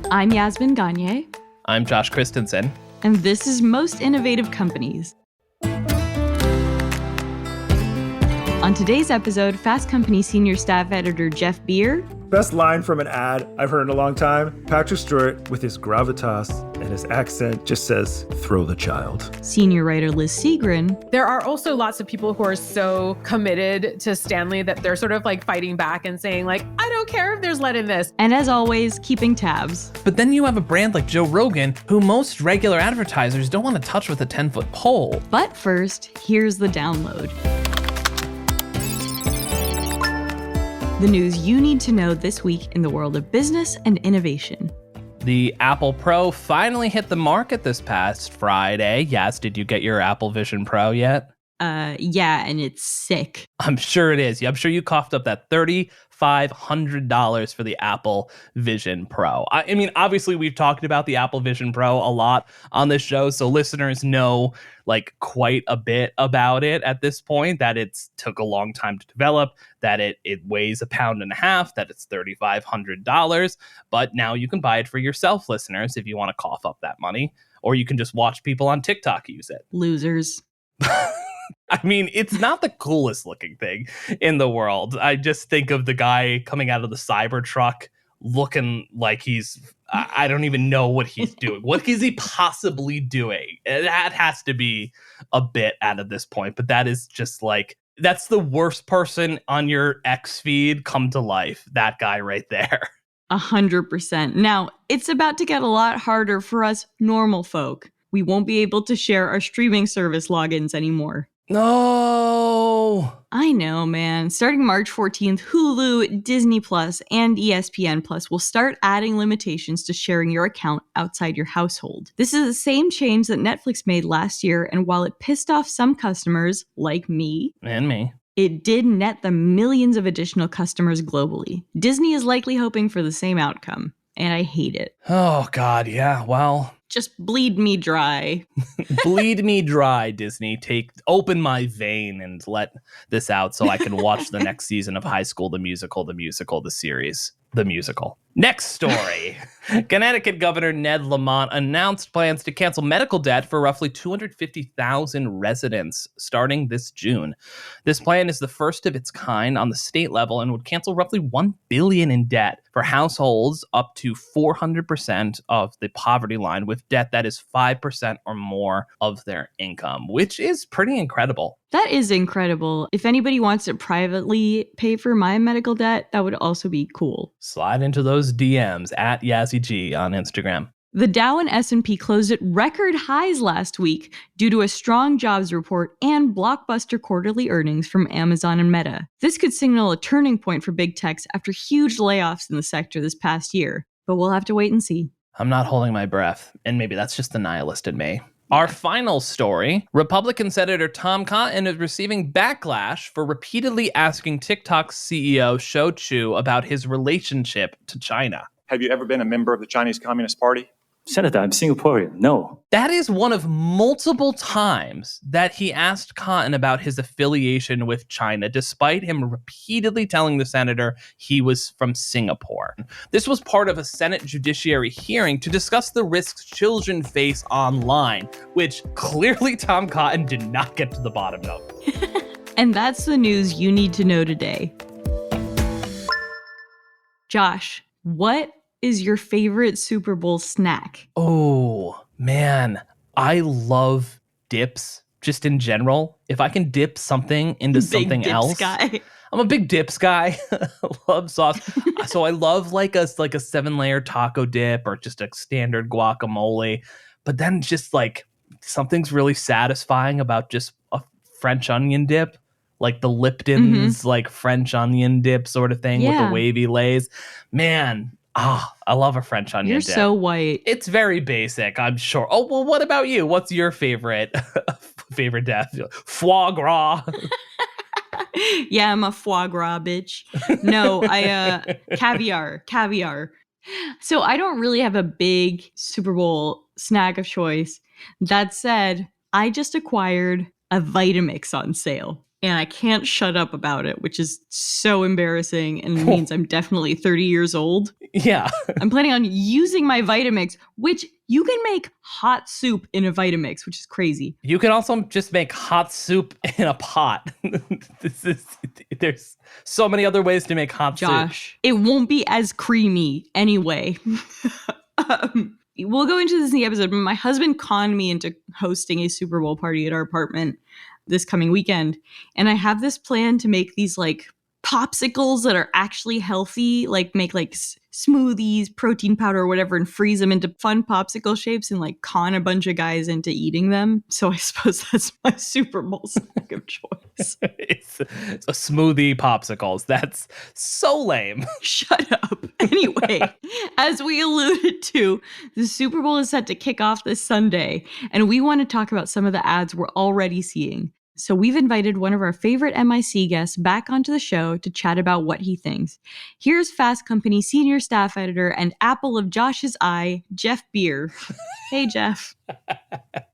I'm Yasmin Gagne. I'm Josh Christensen. And this is Most Innovative Companies. On today's episode, Fast Company Senior Staff Editor Jeff Beer. Best line from an ad I've heard in a long time. Patrick Stewart, with his gravitas and his accent, just says, throw the child. Senior writer Liz Seagren. There are also lots of people who are so committed to Stanley that they're sort of like fighting back and saying like, I don't care if there's lead in this. And as always, keeping tabs. But then you have a brand like Joe Rogan, who most regular advertisers don't want to touch with a 10-foot pole. But first, here's the download. The news you need to know this week in the world of business and innovation. The Apple Pro finally hit the market this past Friday. Yes, did you get your Apple Vision Pro yet? Yeah, and it's sick. I'm sure it is. I'm sure you coughed up that $3,500 for the Apple Vision Pro. I mean, obviously, we've talked about the Apple Vision Pro a lot on this show, so listeners know like quite a bit about it at this point, that it's took a long time to develop, that it weighs 1.5 pounds, that it's $3,500, but now you can buy it for yourself, listeners, if you want to cough up that money, or you can just watch people on TikTok use it. Losers. I mean, it's not the coolest looking thing in the world. I just think of the guy coming out of the Cybertruck looking like I don't even know what he's doing. What is he possibly doing? That has to be a bit out of this point, but that is just like, that's the worst person on your X feed come to life. That guy right there. 100%. Now, it's about to get a lot harder for us normal folk. We won't be able to share our streaming service logins anymore. No. I know, man. Starting March 14th, Hulu, Disney Plus, and ESPN Plus will start adding limitations to sharing your account outside your household. This is the same change that Netflix made last year, and while it pissed off some customers, like me, and me, it did net them millions of additional customers globally. Disney is likely hoping for the same outcome, and I hate it. Oh, God, yeah, well... Just bleed me dry. Bleed me dry, Disney. Open my vein and let this out so I can watch the next season of High School, the musical, the series, the musical. Next story. Connecticut Governor Ned Lamont announced plans to cancel medical debt for roughly 250,000 residents starting this June. This plan is the first of its kind on the state level and would cancel roughly $1 billion in debt for households up to 400% of the poverty line with debt that is 5% or more of their income, which is pretty incredible. That is incredible. If anybody wants to privately pay for my medical debt, that would also be cool. Slide into those DMs at YazzyG on Instagram. The Dow and S&P closed at record highs last week due to a strong jobs report and blockbuster quarterly earnings from Amazon and Meta. This could signal a turning point for big techs after huge layoffs in the sector this past year, but we'll have to wait and see. I'm not holding my breath, and maybe that's just the nihilist in me. Our final story, Republican Senator Tom Cotton is receiving backlash for repeatedly asking TikTok's CEO Shou Chew about his relationship to China. Have you ever been a member of the Chinese Communist Party? Senator, I'm Singaporean. No. That is one of multiple times that he asked Cotton about his affiliation with China, despite him repeatedly telling the senator he was from Singapore. This was part of a Senate judiciary hearing to discuss the risks children face online, which clearly Tom Cotton did not get to the bottom of. And that's the news you need to know today. Josh, what is your favorite Super Bowl snack? Oh, man. I love dips just in general. If I can dip something into something else. Guy. I'm a big dips guy. Love sauce. So I love like a 7-layer taco dip or just a standard guacamole. But then just like something's really satisfying about just a French onion dip. Like the Lipton's like French onion dip sort of thing with the wavy lays. Man, I love a French onion dip. You're so white. It's very basic, I'm sure. Oh, well, what about you? What's your favorite dip? Foie gras. Yeah, I'm a foie gras bitch. No, caviar. So I don't really have a big Super Bowl snack of choice. That said, I just acquired a Vitamix on sale. and I can't shut up about it, which is so embarrassing and means I'm definitely 30 years old. Yeah. I'm planning on using my Vitamix, which you can make hot soup in a Vitamix, which is crazy. You can also just make hot soup in a pot. There's so many other ways to make hot soup. Josh, it won't be as creamy anyway. We'll go into this in the episode, but my husband conned me into hosting a Super Bowl party at our apartment this coming weekend. And I have this plan to make these like popsicles that are actually healthy, like make like smoothies, protein powder, or whatever, and freeze them into fun popsicle shapes and like con a bunch of guys into eating them. So I suppose that's my Super Bowl snack of choice. It's a smoothie popsicles. That's so lame. Shut up. Anyway, as we alluded to, the Super Bowl is set to kick off this Sunday, and we want to talk about some of the ads we're already seeing. So we've invited one of our favorite MIC guests back onto the show to chat about what he thinks. Here's Fast Company senior staff editor and apple of Josh's eye, Jeff Beer. Hey, Jeff.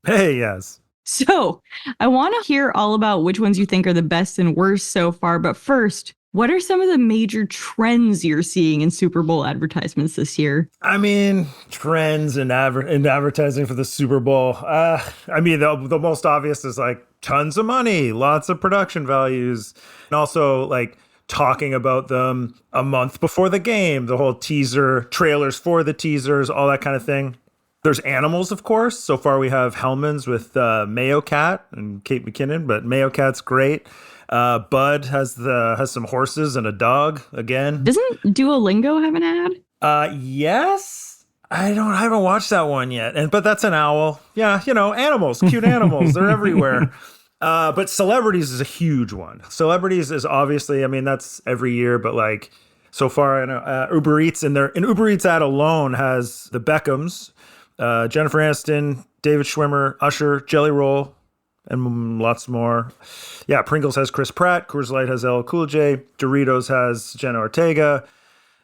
Hey, yes. So I want to hear all about which ones you think are the best and worst so far. But first, what are some of the major trends you're seeing in Super Bowl advertisements this year? I mean, trends in advertising for the Super Bowl. I mean, the most obvious is like tons of money, lots of production values, and also like talking about them a month before the game, the whole teaser, trailers for the teasers, all that kind of thing. There's animals, of course. So far we have Hellman's with Mayo Cat and Kate McKinnon, but Mayo Cat's great. Bud has some horses and a dog again. Doesn't Duolingo have an ad? Yes. I haven't watched that one yet. But that's an owl. Yeah, animals, cute animals. They're everywhere. But celebrities is a huge one. Celebrities is obviously, I mean, that's every year, but like so far, I know Uber Eats an Uber Eats ad alone has the Beckhams, Jennifer Aniston, David Schwimmer, Usher, Jelly Roll, and lots more. Yeah, Pringles has Chris Pratt, Coors Light has LL Cool J, Doritos has Jenna Ortega,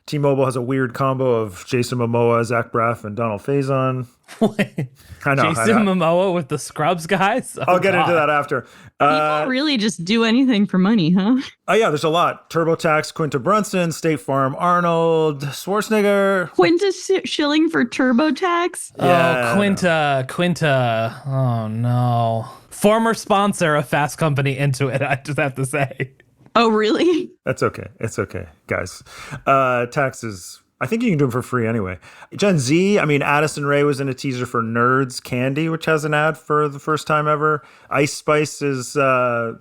T-Mobile has a weird combo of Jason Momoa, Zach Braff, and Donald Faison. I know. Jason Momoa with the Scrubs guys? I'll get into that after. People really just do anything for money, huh? Oh, yeah, there's a lot. TurboTax, Quinta Brunson, State Farm, Arnold, Schwarzenegger. Quinta shilling for TurboTax? Yeah, Quinta. Oh, no. Former sponsor of Fast Company Intuit, I just have to say. Oh, really? That's okay. It's okay, guys. Taxes, I think you can do them for free anyway. Gen Z, I mean, Addison Rae was in a teaser for Nerds Candy, which has an ad for the first time ever. Ice Spice is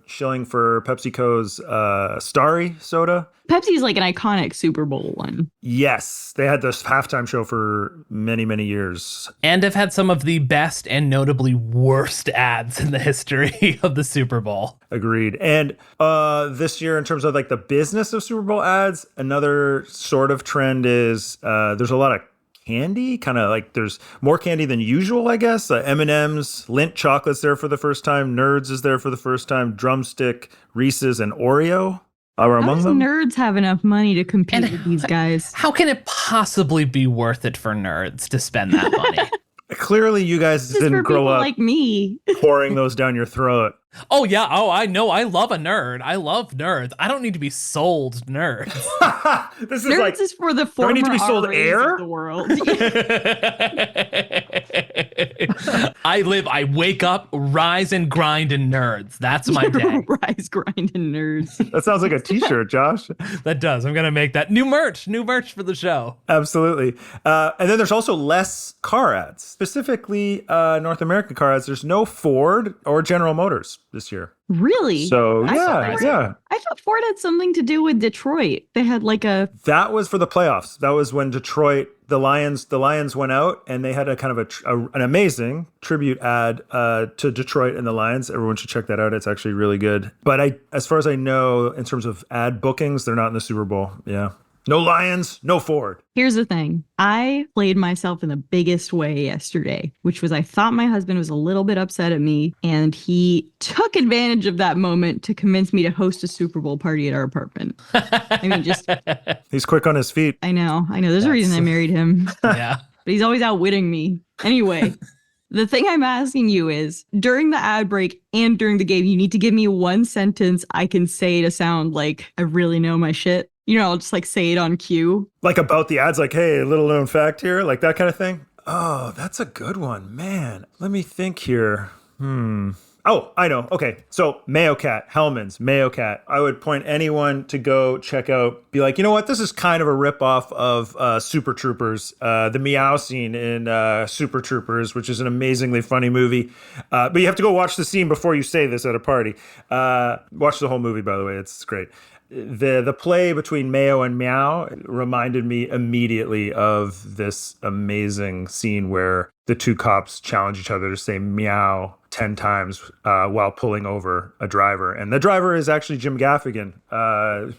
shilling for PepsiCo's Starry soda. Pepsi's like an iconic Super Bowl one. Yes, they had this halftime show for many, many years. And have had some of the best and notably worst ads in the history of the Super Bowl. Agreed. And this year, in terms of like the business of Super Bowl ads, another sort of trend is there's a lot of candy, kind of like there's more candy than usual, I guess. M&M's, Lindt chocolate's there for the first time. Nerds is there for the first time. Drumstick, Reese's, and Oreo are How among does them. Nerds have enough money to compete with these guys? How can it possibly be worth it for nerds to spend that money? Clearly, you guys This is didn't for grow people up like me. pouring those down your throat. Oh, yeah. Oh, I know. I love a nerd. I love nerds. I don't need to be sold nerds. This is Nerds like, is for the we former need to be sold RAs air? of the world. I wake up, rise and grind in nerds. That's my day. Rise, grind, and nerds. that sounds like a t-shirt, Josh. That does. I'm going to make that new merch for the show. Absolutely. And then there's also less car ads, specifically North American car ads. There's no Ford or General Motors this year. Really? So I thought Ford had something to do with Detroit. They had like a... That was for the playoffs. That was when Detroit, the Lions went out and they had a kind of an amazing tribute ad to Detroit and the Lions. Everyone should check that out. It's actually really good. But as far as I know, in terms of ad bookings, they're not in the Super Bowl. Yeah. No Lions, no Ford. Here's the thing. I played myself in the biggest way yesterday, which was I thought my husband was a little bit upset at me, and he took advantage of that moment to convince me to host a Super Bowl party at our apartment. I mean, He's quick on his feet. I know. There's a reason I married him. Yeah. But he's always outwitting me. Anyway, The thing I'm asking you is, during the ad break and during the game, you need to give me one sentence I can say to sound like I really know my shit. I'll just like say it on cue. Like about the ads, like, hey, little known fact here, like that kind of thing. Oh, that's a good one, man. Let me think here. Oh, I know. Okay. So Mayo Cat, Hellman's, Mayo Cat. I would point anyone to go check out, be like, you know what? This is kind of a ripoff of Super Troopers, the meow scene in Super Troopers, which is an amazingly funny movie. But you have to go watch the scene before you say this at a party. Watch the whole movie, by the way. It's great. The play between Mayo and Meow reminded me immediately of this amazing scene where the two cops challenge each other to say meow 10 times while pulling over a driver. And the driver is actually Jim Gaffigan,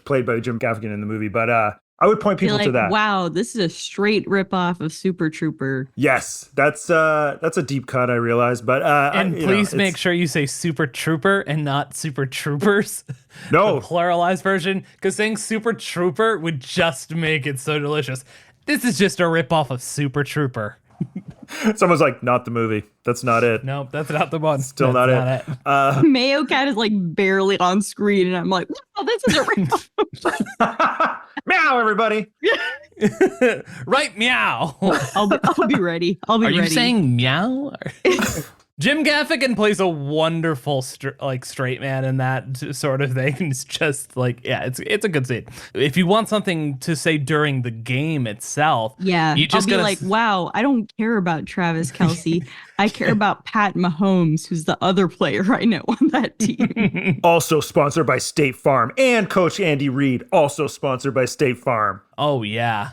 played by Jim Gaffigan in the movie. But I would point people to that. Wow, this is a straight ripoff of Super Trooper. Yes, that's a deep cut, I realize. But and please make sure you say Super Trooper and not Super Troopers. No. The pluralized version, because saying Super Trooper would just make it so delicious. This is just a ripoff of Super Trooper. Someone's like, not the movie. That's not it. No, that's not the one. Still not it. Mayo Cat is like barely on screen, and I'm like, wow, this is a ripoff. Meow, everybody. Right, meow. I'll be ready. Are you ready. saying meow? Jim Gaffigan plays a wonderful straight man in that sort of thing. It's just like, yeah, it's a good scene. If you want something to say during the game itself, yeah, you just I'll be like, wow, I don't care about Travis Kelce. I care about Pat Mahomes, who's the other player I know on that team. Also sponsored by State Farm, and Coach Andy Reid, also sponsored by State Farm. Oh yeah.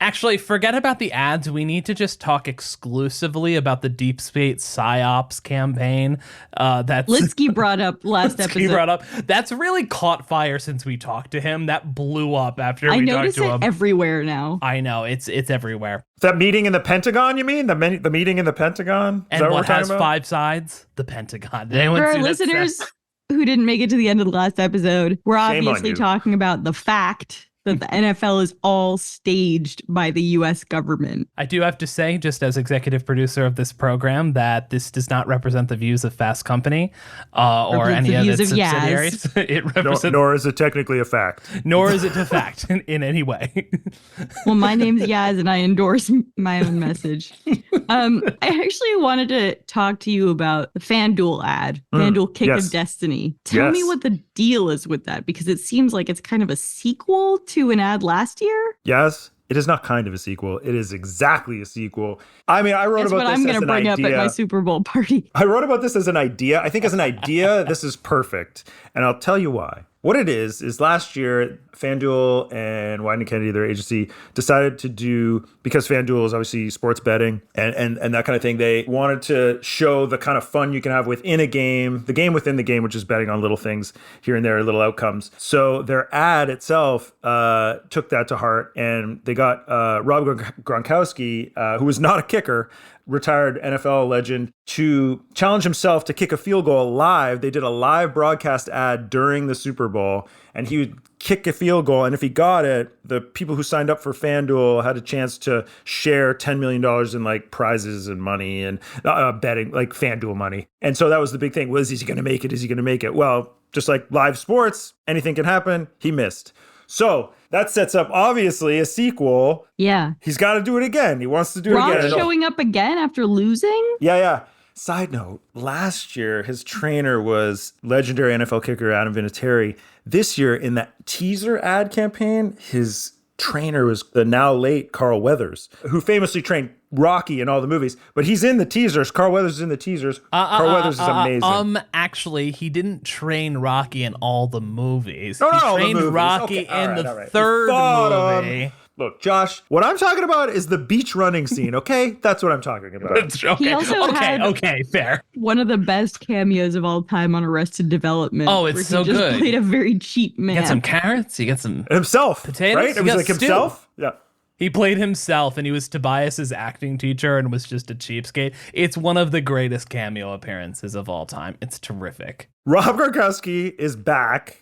Actually, forget about the ads. We need to just talk exclusively about the Deep State PsyOps campaign. That's Litsky brought up last episode. That's really caught fire since we talked to him. That blew up after we talked to him. I notice it everywhere now. I know, it's everywhere. That meeting in the Pentagon, you mean? The meeting in the Pentagon? Is and what has about? 5 sides? The Pentagon. Did anyone For see our listeners who didn't make it to the end of the last episode, we're obviously talking about the fact that the NFL is all staged by the U.S. government. I do have to say, just as executive producer of this program, that this does not represent the views of Fast Company or any of its subsidiaries. It represents, nor is it technically a fact. Nor is it a fact in any way. Well, my name's Yaz, and I endorse my own message. I actually wanted to talk to you about the FanDuel ad, FanDuel Kick of Destiny. Tell me what the deal is with that, because it seems like it's kind of a sequel to an ad last year. Yes, it is not kind of a sequel. It is exactly a sequel. I mean, I wrote about this as an idea. That's what I'm going to bring up at my Super Bowl party. I wrote about this as an idea. I think as an idea, this is perfect. And I'll tell you why. What it is last year, FanDuel and Wieden Kennedy, their agency, decided to do, because FanDuel is obviously sports betting and that kind of thing, they wanted to show the kind of fun you can have within a game, the game within the game, which is betting on little things here and there, little outcomes. So their ad itself took that to heart, and they got Rob Gronkowski, who was not a kicker, retired NFL legend, to challenge himself to kick a field goal live. They did a live broadcast ad during the Super Bowl, and he would kick a field goal. And if he got it, the people who signed up for FanDuel had a chance to share $10 million in like prizes and money and betting, like FanDuel money. And so that was the big thing. Was he going to make it? Is he going to make it? Well, just like live sports, anything can happen. He missed. So that sets up, obviously, a sequel. Yeah. He's got to do it again. He wants to do it again. Ron's showing up again after losing? Yeah. Side note, last year, his trainer was legendary NFL kicker Adam Vinatieri. This year, in that teaser ad campaign, his trainer was the now late Carl Weathers, who famously trained Rocky in all the movies, but he's in the teasers. Carl Weathers is in the teasers. Carl Weathers is amazing. Actually, he didn't train Rocky in all the movies. He trained Rocky in the third movie. Look, Josh, what I'm talking about is the beach running scene, okay? That's what I'm talking about. Okay. He also had fair. One of the best cameos of all time on Arrested Development. Oh, it's so good. He played a very cheap man. You get some carrots, you get some himself, potatoes, right? It was like himself. Yeah. He played himself, and he was Tobias's acting teacher and was just a cheapskate. It's one of the greatest cameo appearances of all time. It's terrific. Rob Gronkowski is back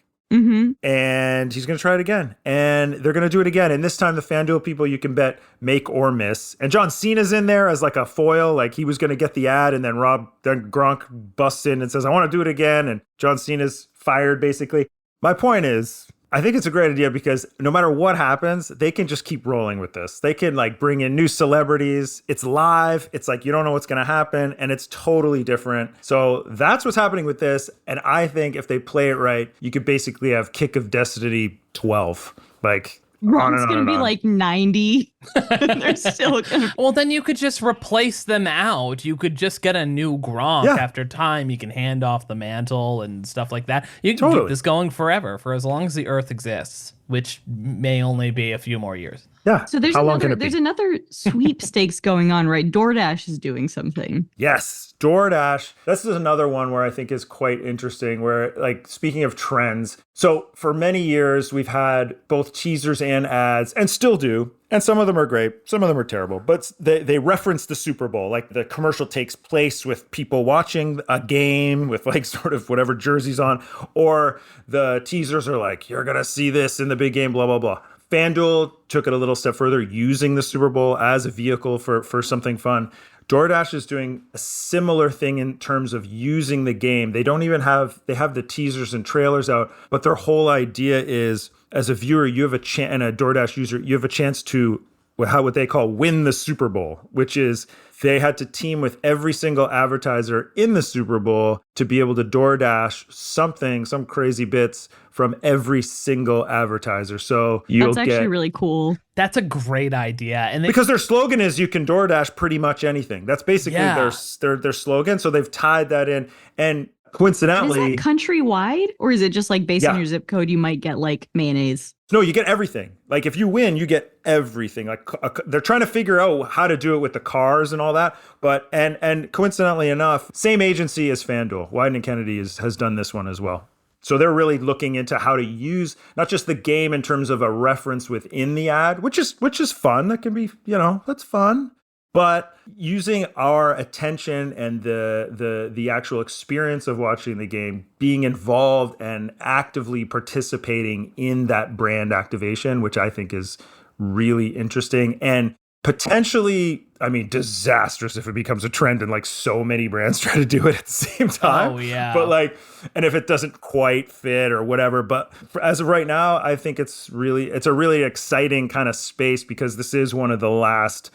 And he's going to try it again. And they're going to do it again. And this time, the FanDuel people, you can bet make or miss. And John Cena's in there as like a foil. Like he was going to get the ad. And then Gronk busts in and says, I want to do it again. And John Cena's fired, basically. My point is, I think it's a great idea because no matter what happens, they can just keep rolling with this. They can like bring in new celebrities. It's live. It's like you don't know what's going to happen and it's totally different. So that's what's happening with this. And I think if they play it right, you could basically have Kick of Destiny 12. Like Gronk's going to be like 90. They're still gonna... Well, then you could just replace them out. You could just get a new Gronk after time. You can hand off the mantle and stuff like that. You can keep this going forever for as long as the Earth exists, which may only be a few more years. Yeah. So there's another sweepstakes going on, right? DoorDash is doing something. Yes, DoorDash. This is another one where I think is quite interesting, where like speaking of trends. So for many years, we've had both teasers and ads and still do. And some of them are great. Some of them are terrible. But they reference the Super Bowl. Like the commercial takes place with people watching a game with like sort of whatever jerseys on. Or the teasers are like, you're going to see this in the big game, blah, blah, blah. FanDuel took it a little step further, using the Super Bowl as a vehicle for something fun. DoorDash is doing a similar thing in terms of using the game. They have the teasers and trailers out, but their whole idea is, as a viewer, you have a chance, and a DoorDash user, you have a chance to what they call win the Super Bowl, which is they had to team with every single advertiser in the Super Bowl to be able to DoorDash some crazy bits from every single advertiser. So that's actually really cool. That's a great idea. And because their slogan is you can DoorDash pretty much anything. That's basically their slogan. So they've tied that in. And coincidentally, is that countrywide, or is it just like based on your zip code, you might get like mayonnaise? No, you get everything. Like if you win, you get everything. Like they're trying to figure out how to do it with the cars and all that. But and coincidentally enough, same agency as FanDuel, Wieden and Kennedy has done this one as well. So they're really looking into how to use not just the game in terms of a reference within the ad, which is fun. That can be, that's fun. But using our attention and the actual experience of watching the game, being involved and actively participating in that brand activation, which I think is really interesting and potentially, disastrous if it becomes a trend and like so many brands try to do it at the same time. Oh, yeah. But and if it doesn't quite fit or whatever, but as of right now, I think it's a really exciting kind of space because this is one of the last,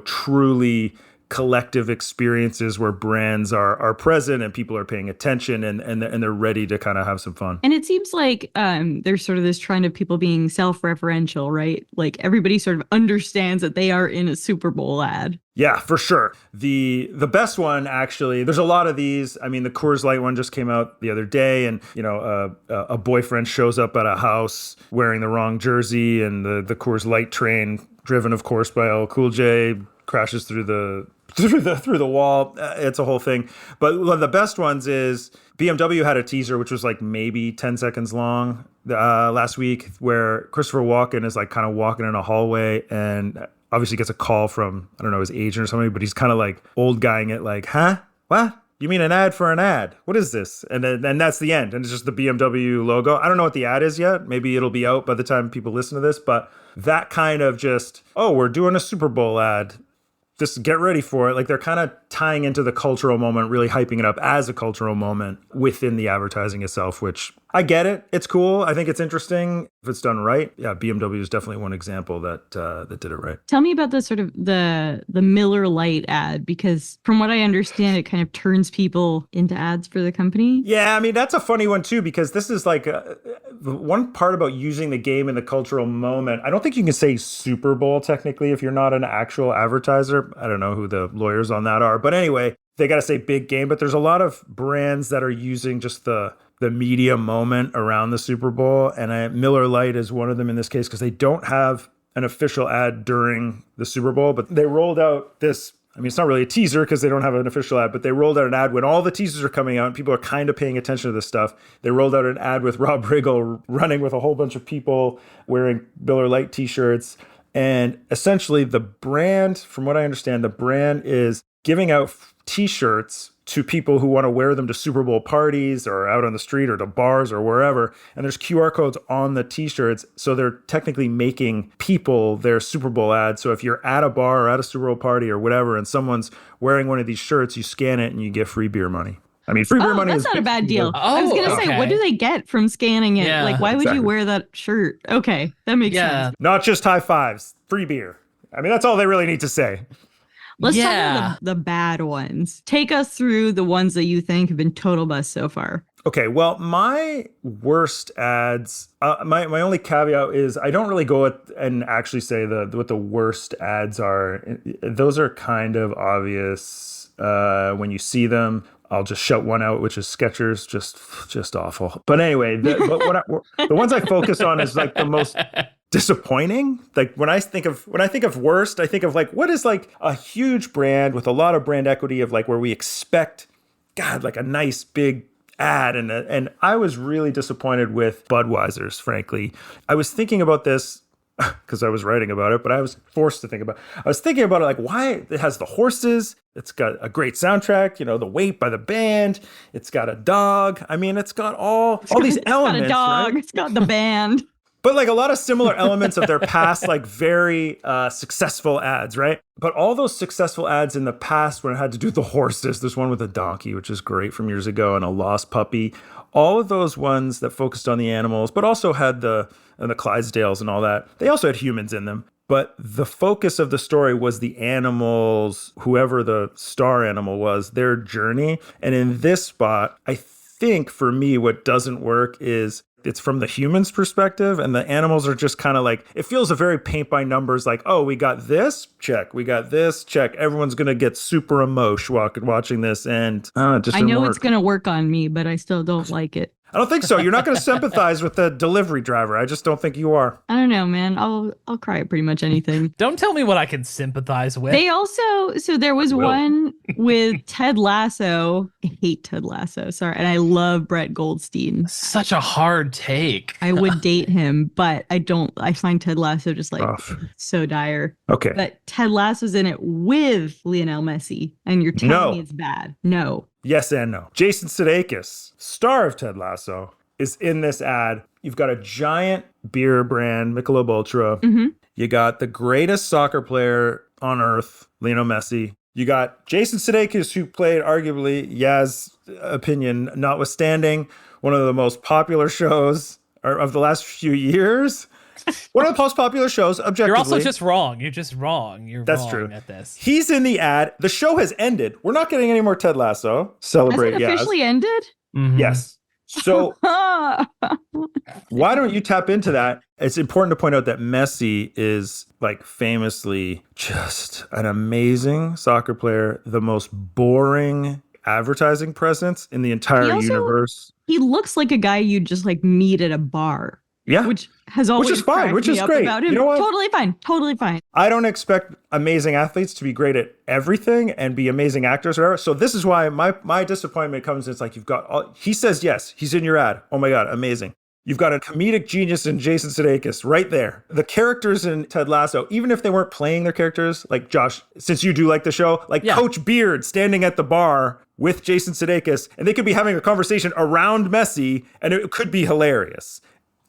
truly collective experiences where brands are present and people are paying attention and they're ready to kind of have some fun. And it seems like there's sort of this trend of people being self-referential, right? Like everybody sort of understands that they are in a Super Bowl ad. Yeah, for sure. The best one, actually, there's a lot of these. The Coors Light one just came out the other day, and a boyfriend shows up at a house wearing the wrong jersey, and the Coors Light train, driven of course by LL Cool J, crashes through the wall. It's a whole thing. But one of the best ones is BMW had a teaser, which was like maybe 10 seconds long last week, where Christopher Walken is like kind of walking in a hallway and obviously gets a call from, I don't know, his agent or something, but he's kind of like old guying it like, huh? What? You mean an ad for an ad? What is this? And then that's the end. And it's just the BMW logo. I don't know what the ad is yet. Maybe it'll be out by the time people listen to this, but that kind of just, we're doing a Super Bowl ad. Just get ready for it. Like they're kind of tying into the cultural moment, really hyping it up as a cultural moment within the advertising itself, which I get it. It's cool. I think it's interesting if it's done right. Yeah, BMW is definitely one example that did it right. Tell me about the sort of the Miller Lite ad, because from what I understand, it kind of turns people into ads for the company. Yeah, that's a funny one too, because this is like one part about using the game in the cultural moment. I don't think you can say Super Bowl technically if you're not an actual advertiser. I don't know who the lawyers on that are, but anyway, they got to say big game. But there's a lot of brands that are using just the media moment around the Super Bowl, and Miller Lite is one of them in this case because they don't have an official ad during the Super Bowl, but they rolled out this. It's not really a teaser because they don't have an official ad, but they rolled out an ad when all the teasers are coming out and people are kind of paying attention to this stuff. They rolled out an ad with Rob Riggle running with a whole bunch of people wearing Miller Lite t-shirts. And essentially the brand, from what I understand, the brand is giving out t-shirts to people who want to wear them to Super Bowl parties or out on the street or to bars or wherever. And there's QR codes on the t-shirts. So they're technically making people their Super Bowl ads. So if you're at a bar or at a Super Bowl party or whatever, and someone's wearing one of these shirts, you scan it and you get free beer money. I mean, free beer money that's is not a bad deal. I was going to say, what do they get from scanning it? Yeah, like, why would you wear that shirt? Okay, that makes sense. Not just high fives, free beer. I mean, that's all they really need to say. Let's talk about the bad ones. Take us through the ones that you think have been total bust so far. Okay, well, my worst ads, my only caveat is I don't really go and actually say what the worst ads are. Those are kind of obvious when you see them. I'll just shout one out, which is Skechers, just awful. But anyway, the ones I focus on is like the most disappointing. Like when I think of worst, I think of like what is like a huge brand with a lot of brand equity of like where we expect, God, like a nice big ad. And I was really disappointed with Budweiser's, frankly. I was thinking about this because I was writing about it, but I was forced to think about it. I was thinking about it like why it has the horses. It's got a great soundtrack, The Wait by the band. It's got a dog. I mean, it's got all these elements. It's got a dog. Right? It's got the band. But like a lot of similar elements of their past, like very successful ads, right? But all those successful ads in the past when it had to do with the horses, there's one with a donkey, which is great from years ago, and a lost puppy. All of those ones that focused on the animals, but also had the Clydesdales and all that. They also had humans in them. But the focus of the story was the animals, whoever the star animal was, their journey. And in this spot, I think for me, what doesn't work is it's from the human's perspective, and the animals are just kind of like, it feels a very paint by numbers, like, oh, we got this, check. We got this, check. Everyone's going to get super emotional watching this, and it just I know work. it's going to work on me, but I still don't like it. I don't think so. You're not going to sympathize with the delivery driver. I just don't think you are. I don't know, man. I'll cry at pretty much anything. Don't tell me what I can sympathize with. They also, so there was one with Ted Lasso. I hate Ted Lasso, sorry. And I love Brett Goldstein. Such a hard take. I would date him, but I find Ted Lasso just like so dire. Okay. But Ted Lasso's in it with Lionel Messi, and you're telling me it's bad. No. Yes and no. Jason Sudeikis, star of Ted Lasso, is in this ad. You've got a giant beer brand, Michelob Ultra. Mm-hmm. You got the greatest soccer player on earth, Lionel Messi. You got Jason Sudeikis, who played arguably, Yaz's opinion notwithstanding, one of the most popular shows of the last few years. One of the most popular shows, objectively. You're also just wrong. You're just wrong. That's wrong true. At this. He's in the ad. The show has ended. We're not getting any more Ted Lasso. Celebrate, Has it officially ended? Mm-hmm. Yes. So why don't you tap into that? It's important to point out that Messi is like famously just an amazing soccer player, the most boring advertising presence in the entire universe. He looks like a guy you'd just like meet at a bar. Yeah. Which has always which is fine, which is great. About him. You know what? Totally fine. I don't expect amazing athletes to be great at everything and be amazing actors or whatever. So this is why my disappointment comes. It's like you've got he says yes, he's in your ad. Oh my God, amazing. You've got a comedic genius in Jason Sudeikis right there. The characters in Ted Lasso, even if they weren't playing their characters, like Josh, since you do like the show, Coach Beard standing at the bar with Jason Sudeikis, and they could be having a conversation around Messi, and it could be hilarious.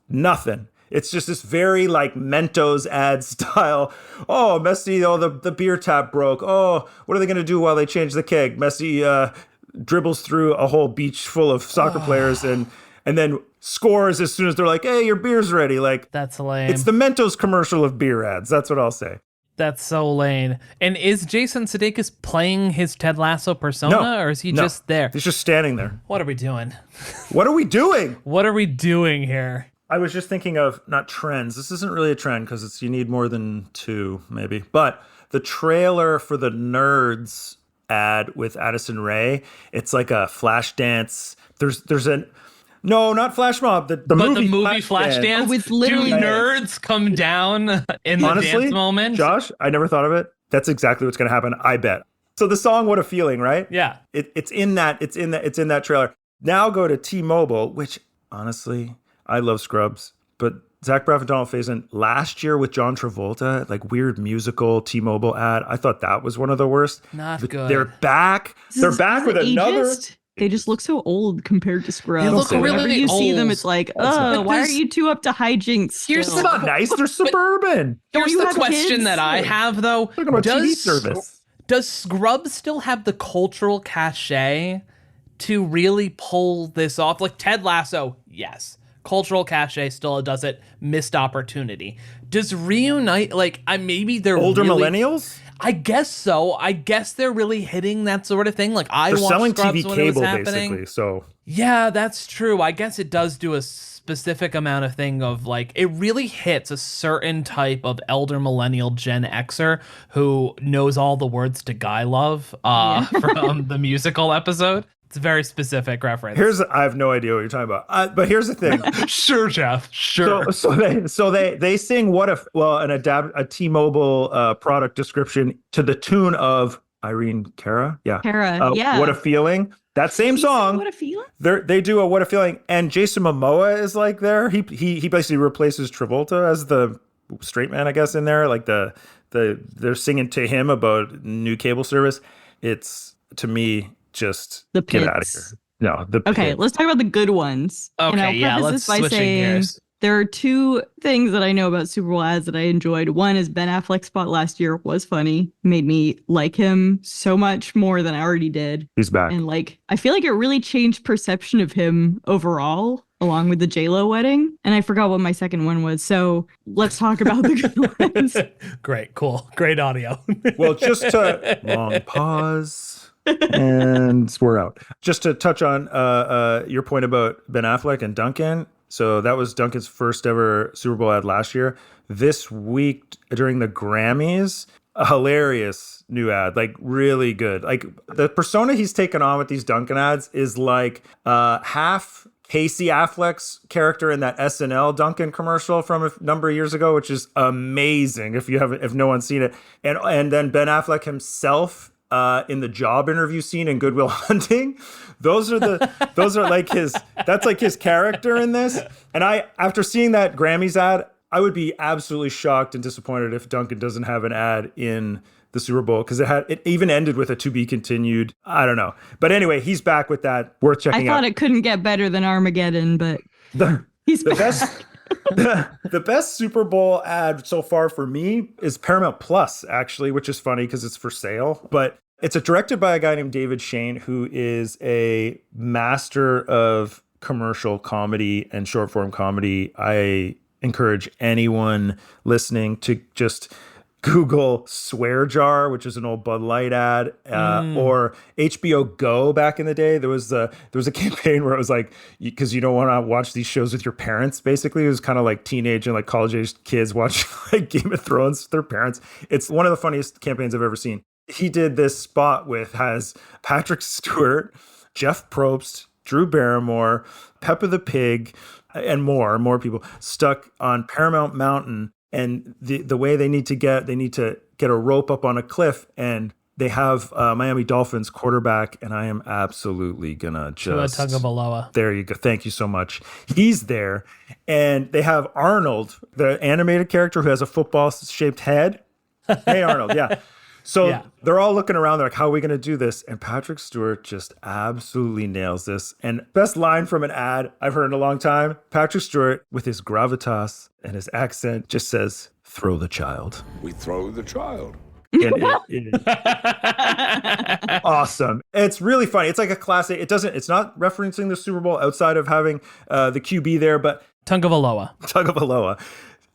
Nothing. It's just this very like Mentos ad style. Oh, Messi, the beer tap broke. Oh, what are they going to do while they change the keg? Messi dribbles through a whole beach full of soccer players and then scores as soon as they're like, hey, your beer's ready. Like, that's lame. It's the Mentos commercial of beer ads. That's what I'll say. That's so lame. And is Jason Sudeikis playing his Ted Lasso persona, or is he just there? He's just standing there. What are we doing? What are we doing? What are we doing here? I was just thinking of not trends. This isn't really a trend because you need more than two, maybe. But the trailer for the Nerds ad with Addison Rae, it's like a flash dance. No, not Flash Mob. The movie Flashdance with literally nerds come down in the dance moment. Josh, I never thought of it. That's exactly what's going to happen. I bet. So the song "What a Feeling," right? Yeah, it's in that trailer. Now go to T-Mobile, which honestly, I love Scrubs, but Zach Braff and Donald Faison last year with John Travolta, like weird musical T-Mobile ad. I thought that was one of the worst. Not But good. They're back. They're back with another. Ageist? They just look so old compared to Scrubs. They look So whenever really you see them, old. it's like, That's oh, not- why are there's- you two up to hijinks? Here's still? It's not nice. They're suburban. Don't Here's you the have question kids? that I have, though. Talking about TV service. Does Scrubs still have the cultural cachet to really pull this off? Like Ted Lasso, yes. Cultural cachet still does it. Missed opportunity. Does Reunite, like, maybe they're Older really, millennials? I guess so. I guess they're really hitting that sort of thing. Like, I They're watched selling Scrubs TV when it was cable, happening. basically. So Yeah, that's true. I guess it does do a specific amount of thing of like, it really hits a certain type of elder millennial Gen Xer who knows all the words to Guy Love from the musical episode. It's a very specific reference. I have no idea what you're talking about. But here's the thing. Sure, Jeff. Sure. So they sing a T-Mobile product description to the tune of Irene Cara. Yeah. Cara, yeah. What a Feeling. That same song. What a feeling. They do a What a Feeling, and Jason Momoa is like there. He basically replaces Travolta as the straight man, I guess, in there. Like they're singing to him about new cable service. It's, to me, just The get out of pits. here. No, the Okay, pit. let's talk about the good ones. And I'll Okay, yeah, preface let's this by switching saying gears. there are two things that I know about Super Bowl ads that I enjoyed. One is Ben Affleck's spot last year was funny, made me like him so much more than I already did. He's back. And like, I feel like it really changed perception of him overall, along with the J-Lo wedding. And I forgot what my second one was. So let's talk about the good ones. Great, cool. Great audio. Well, just to long pause. And we're out. Just to touch on your point about Ben Affleck and Duncan. So that was Duncan's first ever Super Bowl ad last year. This week during the Grammys, a hilarious new ad, like really good. Like the persona he's taken on with these Duncan ads is like half Casey Affleck's character in that SNL Duncan commercial from a number of years ago, which is amazing if no one's seen it. And then Ben Affleck himself in the job interview scene in Good Will Hunting. Those are like that's like his character in this. And after seeing that Grammys ad, I would be absolutely shocked and disappointed if Duncan doesn't have an ad in the Super Bowl, because it even ended with a to be continued. I don't know. But anyway, he's back with that. Worth checking I out. thought it couldn't get better than Armageddon, but he's The back. best the best Super Bowl ad so far for me is Paramount Plus, actually, which is funny because it's for sale. But it's directed by a guy named David Shane, who is a master of commercial comedy and short form comedy. I encourage anyone listening to just Google Swear Jar, which is an old Bud Light ad, or HBO Go back in the day. There was a campaign where it was like, because you don't want to watch these shows with your parents. Basically, it was kind of like teenage and like college age kids watching like Game of Thrones with their parents. It's one of the funniest campaigns I've ever seen. He did this spot has Patrick Stewart, Jeff Probst, Drew Barrymore, Peppa the Pig, and more people stuck on Paramount Mountain. And the way they need to get a rope up on a cliff, and they have Miami Dolphins quarterback, and I am absolutely gonna just Tua Tagovailoa. There you go. Thank you so much. He's there, and they have Arnold, the animated character who has a football-shaped head. Hey, Arnold, yeah. So Yeah. they're all looking around. They're like, how are we going to do this? And Patrick Stewart just absolutely nails this. And best line from an ad I've heard in a long time, Patrick Stewart, with his gravitas and his accent, just says, throw the child. We throw the child. And it is awesome. It's really funny. It's like a classic. It's not referencing the Super Bowl outside of having the QB there, but Tagovailoa.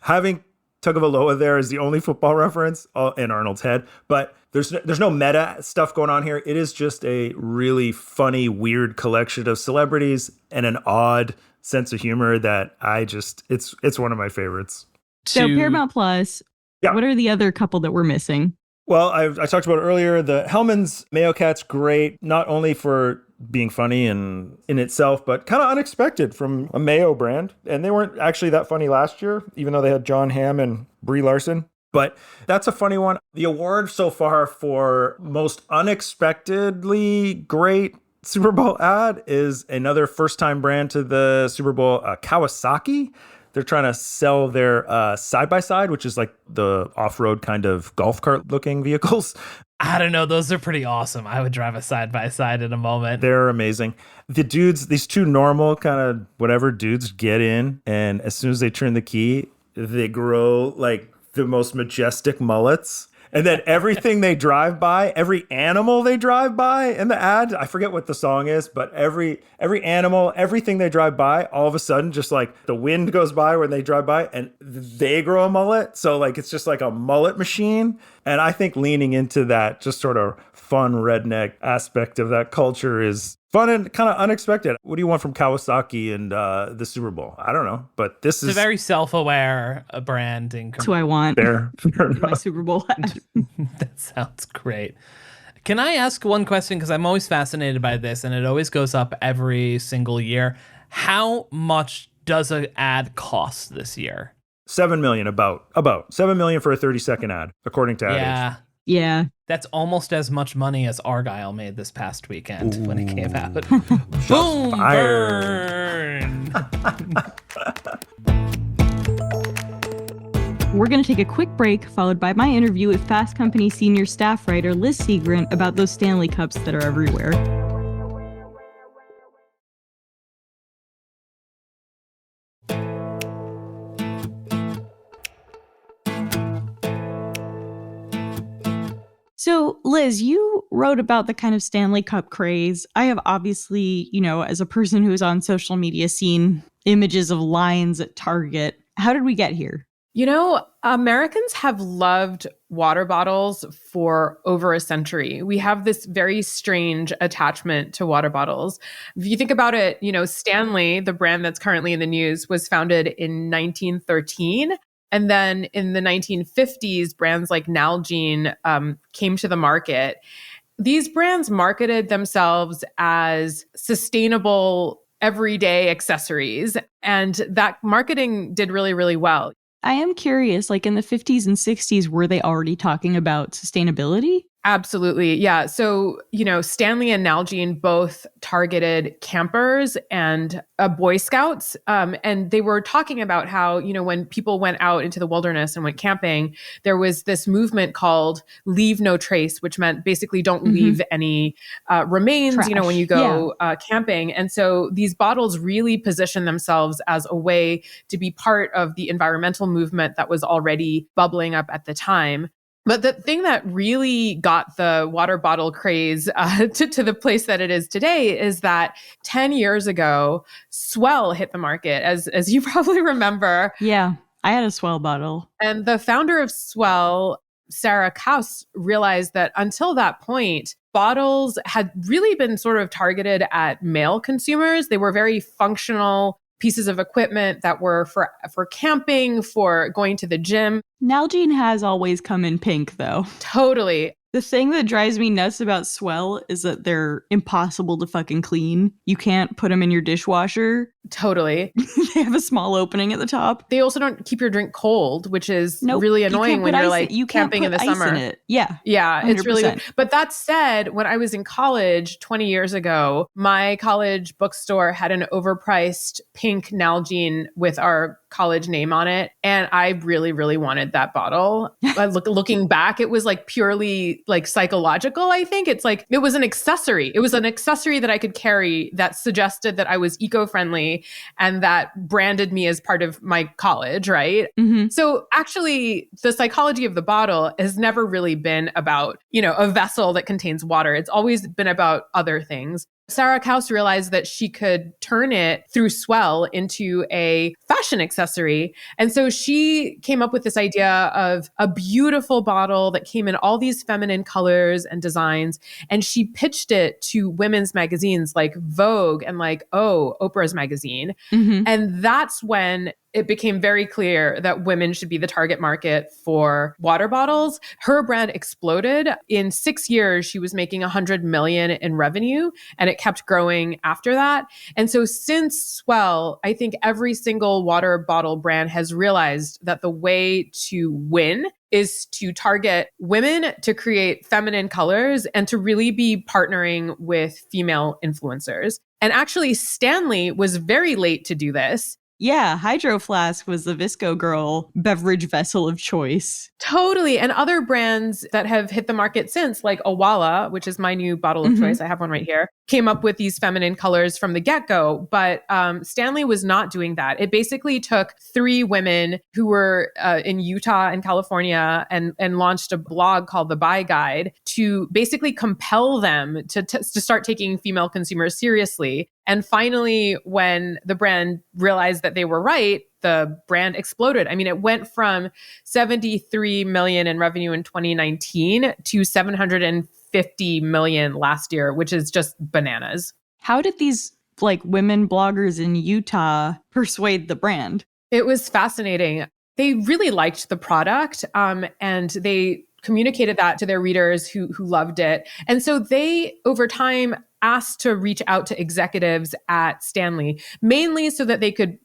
Having Tagovailoa there is the only football reference in Arnold's head, but there's no meta stuff going on here. It is just a really funny, weird collection of celebrities and an odd sense of humor that it's one of my favorites. So Paramount Plus, Yeah. what are the other couple that we're missing? Well, I talked about it earlier. The Hellman's Mayo Cat's great, not only for being funny and in itself, but kind of unexpected from a Mayo brand. And they weren't actually that funny last year, even though they had John Hamm and Brie Larson. But that's a funny one. The award so far for most unexpectedly great Super Bowl ad is another first-time brand to the Super Bowl, Kawasaki. They're trying to sell their side-by-side, which is like the off-road kind of golf cart looking vehicles. I don't know. Those are pretty awesome. I would drive a side-by-side in a moment. They're amazing. The dudes, these two normal kind of whatever dudes get in, and as soon as they turn the key, they grow like the most majestic mullets. And then everything they drive by, every animal they drive by in the ad, I forget what the song is, but every animal, everything they drive by, all of a sudden, just like the wind goes by when they drive by and they grow a mullet. So like, it's just like a mullet machine. And I think leaning into that just sort of fun redneck aspect of that culture is fun and kind of unexpected. What do you want from Kawasaki and the Super Bowl? I don't know, but this is a very self-aware branding. That's who I want. Fair My Super Bowl hat. That sounds great. Can I ask one question? Because I'm always fascinated by this, and it always goes up every single year. How much does an ad cost this year? 7 million, about 7 million for a 30-second ad, according to Ad Age. Yeah. That's almost as much money as Argyle made this past weekend when it came out. Boom! Burn! We're going to take a quick break, followed by my interview with Fast Company senior staff writer Liz Segrant about those Stanley Cups that are everywhere. So, Liz, you wrote about the kind of Stanley Cup craze. I have obviously, as a person who's on social media, seen images of lines at Target. How did we get here? Americans have loved water bottles for over a century. We have this very strange attachment to water bottles. If you think about it, Stanley, the brand that's currently in the news, was founded in 1913. And then in the 1950s, brands like Nalgene came to the market. These brands marketed themselves as sustainable, everyday accessories. And that marketing did really, really well. I am curious, like in the 50s and 60s, were they already talking about sustainability? Absolutely. Yeah. So, Stanley and Nalgene both targeted campers and Boy Scouts. And they were talking about how, when people went out into the wilderness and went camping, there was this movement called Leave No Trace, which meant basically don't leave any remains, Trash. When you go camping. And so these bottles really position themselves as a way to be part of the environmental movement that was already bubbling up at the time. But the thing that really got the water bottle craze to the place that it is today is that 10 years ago, Swell hit the market, as you probably remember. Yeah, I had a Swell bottle. And the founder of Swell, Sarah Kaus, realized that until that point, bottles had really been sort of targeted at male consumers. They were very functional pieces of equipment that were for camping, for going to the gym. Nalgene has always come in pink, though. Totally. The thing that drives me nuts about Swell is that they're impossible to fucking clean. You can't put them in your dishwasher. Totally. They have a small opening at the top. They also don't keep your drink cold, which is really annoying when you're like camping in the summer. In it. Yeah. Yeah, 100%. it's really good. But that said, when I was in college 20 years ago, my college bookstore had an overpriced pink Nalgene with our college name on it. And I really, really wanted that bottle. Looking back, it was like purely like psychological, I think. It's like, it was an accessory. It was an accessory that I could carry that suggested that I was eco-friendly and that branded me as part of my college, right? Mm-hmm. So actually, the psychology of the bottle has never really been about, a vessel that contains water. It's always been about other things. Sarah Kaus realized that she could turn it through Swell into a fashion accessory. And so she came up with this idea of a beautiful bottle that came in all these feminine colors and designs. And she pitched it to women's magazines like Vogue and like, Oprah's magazine. Mm-hmm. And that's when it became very clear that women should be the target market for water bottles. Her brand exploded. In 6 years, she was making $100 million in revenue, and it kept growing after that. And so since Swell, I think every single water bottle brand has realized that the way to win is to target women, to create feminine colors, and to really be partnering with female influencers. And actually, Stanley was very late to do this. Yeah, Hydro Flask was the Visco Girl beverage vessel of choice. Totally. And other brands that have hit the market since, like Owala, which is my new bottle of choice, I have one right here, came up with these feminine colors from the get-go. But Stanley was not doing that. It basically took 3 women who were in Utah and California and launched a blog called The Buy Guide to basically compel them to start taking female consumers seriously. And finally, when the brand realized that they were right, the brand exploded. I mean, it went from 73 million in revenue in 2019 to 750 million last year, which is just bananas. How did these like women bloggers in Utah persuade the brand? It was fascinating. They really liked the product, and they communicated that to their readers who loved it. And so they, over time, asked to reach out to executives at Stanley, mainly so that they could,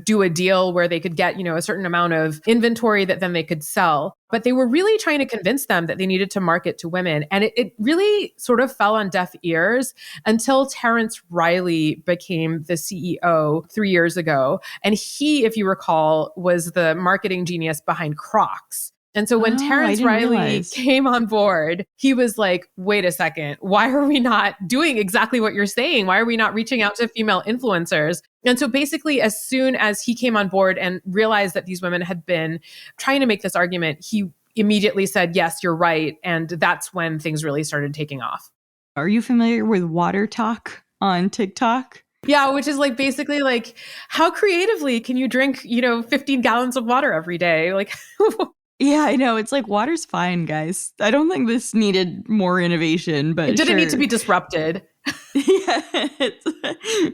do a deal where they could get, a certain amount of inventory that then they could sell. But they were really trying to convince them that they needed to market to women. And it really sort of fell on deaf ears until Terrence Riley became the CEO 3 years ago. And he, if you recall, was the marketing genius behind Crocs. And so when Terrence Riley came on board, he was like, wait a second, why are we not doing exactly what you're saying? Why are we not reaching out to female influencers? And so basically, as soon as he came on board and realized that these women had been trying to make this argument, he immediately said, yes, you're right. And that's when things really started taking off. Are you familiar with Water Talk on TikTok? Yeah, which is like basically like, how creatively can you drink, 15 gallons of water every day? Like, yeah, I know. It's like water's fine, guys. I don't think this needed more innovation, but it didn't need to be disrupted. Yeah.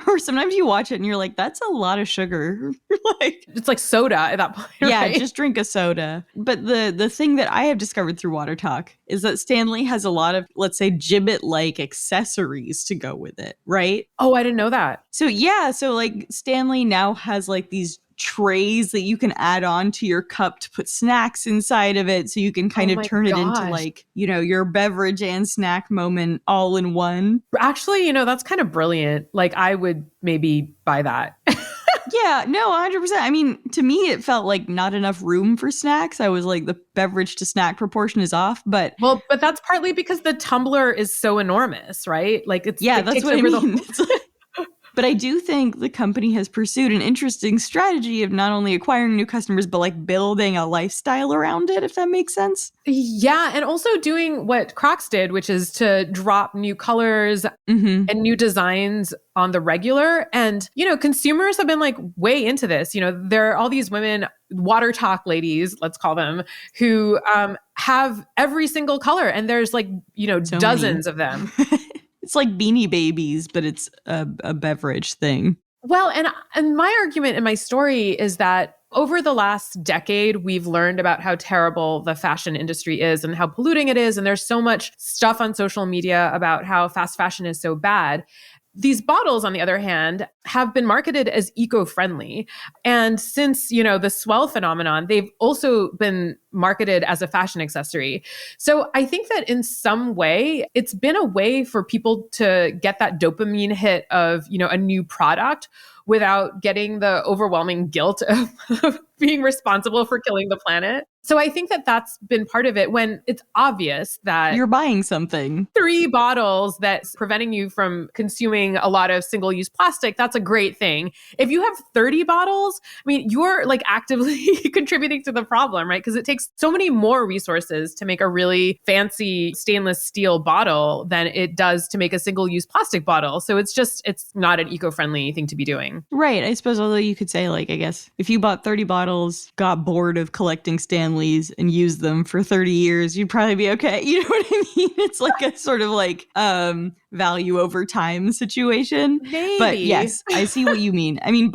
Or sometimes you watch it and you're like, that's a lot of sugar. Like it's like soda at that point. Yeah, right? just drink a soda. But the thing that I have discovered through Water Talk is that Stanley has a lot of, let's say, Jibbit-like accessories to go with it, right? Oh, I didn't know that. So yeah, so like Stanley now has like these trays that you can add on to your cup to put snacks inside of it, so you can kind of turn it into like, your beverage and snack moment all in one. Actually, that's kind of brilliant. Like I would maybe buy that. Yeah, no, 100%. I mean, to me, it felt like not enough room for snacks. I was like, the beverage to snack proportion is off, but that's partly because the tumbler is so enormous, right? Like it's that's what I mean. But I do think the company has pursued an interesting strategy of not only acquiring new customers, but like building a lifestyle around it, if that makes sense. Yeah. And also doing what Crocs did, which is to drop new colors and new designs on the regular. And, consumers have been like way into this. There are all these women, Water Talk ladies, let's call them, who have every single color. And there's like, so dozens of them. It's like Beanie Babies, but it's a beverage thing. Well, and my argument in my story is that over the last decade, we've learned about how terrible the fashion industry is and how polluting it is. And there's so much stuff on social media about how fast fashion is so bad. These bottles, on the other hand, have been marketed as eco-friendly. And since, the swell phenomenon, they've also been marketed as a fashion accessory. So I think that in some way, it's been a way for people to get that dopamine hit of, a new product without getting the overwhelming guilt of being responsible for killing the planet. So I think that that's been part of it, when it's obvious that you're buying something. 3 bottles that's preventing you from consuming a lot of single-use plastic, that's a great thing. If you have 30 bottles, I mean, you're like actively contributing to the problem, right? Because it takes so many more resources to make a really fancy stainless steel bottle than it does to make a single-use plastic bottle. So it's not an eco-friendly thing to be doing. Right. I suppose, although you could say, like, I guess if you bought 30 bottles, got bored of collecting Stanleys and used them for 30 years, you'd probably be okay. You know what I mean? It's like a sort of like value over time situation. Maybe. But yes, I see what you mean. I mean,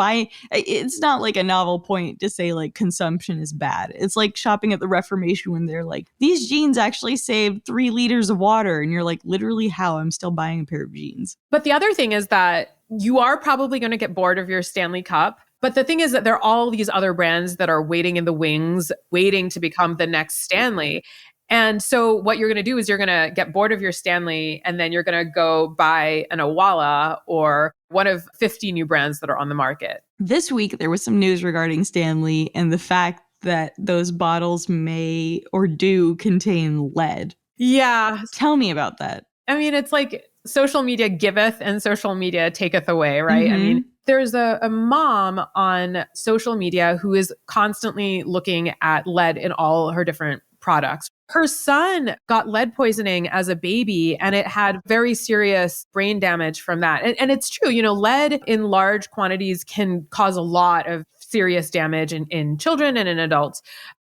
it's not like a novel point to say like consumption is bad. It's like shopping at the Reformation when they're like, these jeans actually saved 3 liters of water. And you're like, literally how? I'm still buying a pair of jeans. But the other thing is that you are probably going to get bored of your Stanley Cup. But the thing is that there are all these other brands that are waiting in the wings, waiting to become the next Stanley. And so what you're going to do is you're going to get bored of your Stanley, and then you're going to go buy an Owala or one of 50 new brands that are on the market. This week, there was some news regarding Stanley and the fact that those bottles may or do contain lead. Yeah. Tell me about that. I mean, it's like social media giveth and social media taketh away, right? I mean, there's a mom on social media who is constantly looking at lead in all her different products. Her son got lead poisoning as a baby, and it had very serious brain damage from that. And it's true, lead in large quantities can cause a lot of serious damage in children and in adults.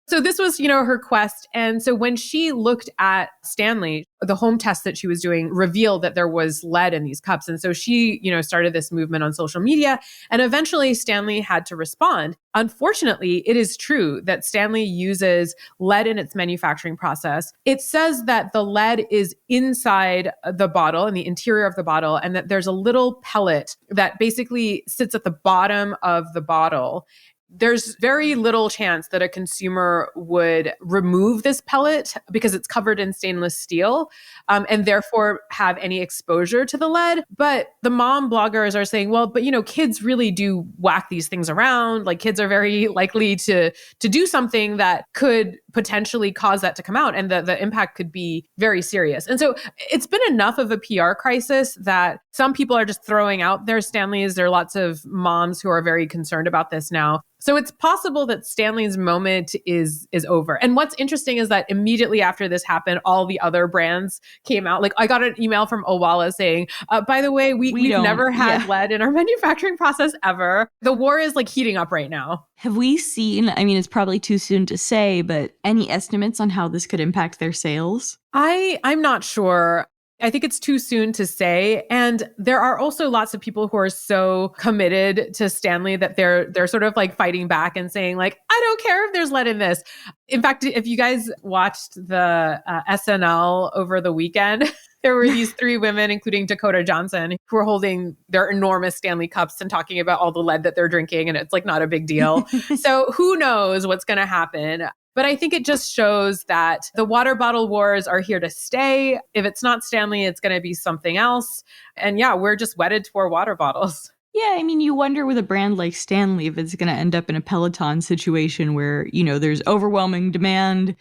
So this was, her quest. And so when she looked at Stanley, the home test that she was doing revealed that there was lead in these cups. And so she, started this movement on social media. And eventually Stanley had to respond. Unfortunately, it is true that Stanley uses lead in its manufacturing process. It says that the lead is inside the bottle, in the interior of the bottle, and that there's a little pellet that basically sits at the bottom of the bottle. There's very little chance that a consumer would remove this pellet because it's covered in stainless steel and therefore have any exposure to the lead. But the mom bloggers are saying, well, but kids really do whack these things around. Like kids are very likely to do something that could potentially cause that to come out, and the impact could be very serious. And so it's been enough of a PR crisis that some people are just throwing out their Stanleys. There are lots of moms who are very concerned about this now. So it's possible that Stanley's moment is over. And what's interesting is that immediately after this happened, all the other brands came out. Like I got an email from Owala saying, by the way, we've never had lead in our manufacturing process ever. The war is like heating up right now. Have we seen, I mean, it's probably too soon to say, but any estimates on how this could impact their sales? I'm not sure. I think it's too soon to say. And there are also lots of people who are so committed to Stanley that they're sort of like fighting back and saying like, I don't care if there's lead in this. In fact, if you guys watched the SNL over the weekend, there were these three women, including Dakota Johnson, who were holding their enormous Stanley cups and talking about all the lead that they're drinking. And it's like not a big deal. So who knows what's going to happen? But I think it just shows that the water bottle wars are here to stay. If it's not Stanley, it's going to be something else. And yeah, we're just wedded to our water bottles. Yeah, I mean, you wonder with a brand like Stanley if it's going to end up in a Peloton situation where, there's overwhelming demand.